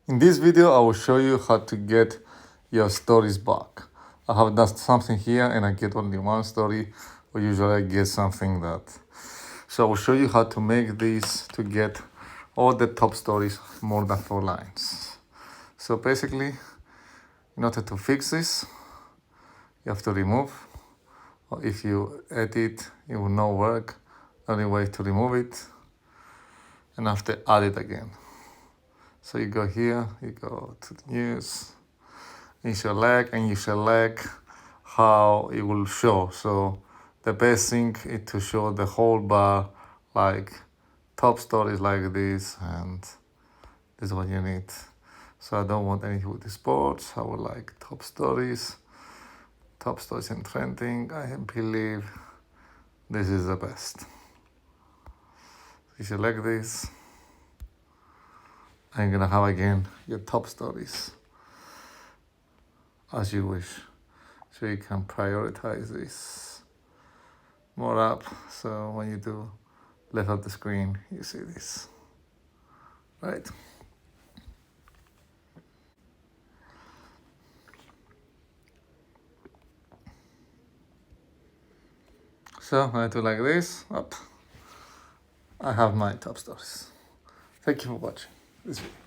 In this video, I will show you how to get your stories back. I have done something here and I get only one story, or usually I get something that. So I will show you how to make this to get all the top stories more than 4 lines. So basically, in order to fix this, you have to remove, or if you edit, it will not work. The only way to remove it, and after add it again. So you go here, you go to the news, you select and you select how it will show. So the best thing is to show the whole bar, like top stories like this, and this is what you need. So I don't want anything with the sports. I would like top stories and trending. I believe this is the best. You select this. I'm gonna have again your top stories as you wish. So you can prioritize this more up. So when you do left of the screen, you see this, right? So I do like this, up. I have my top stories. Thank you for watching this video.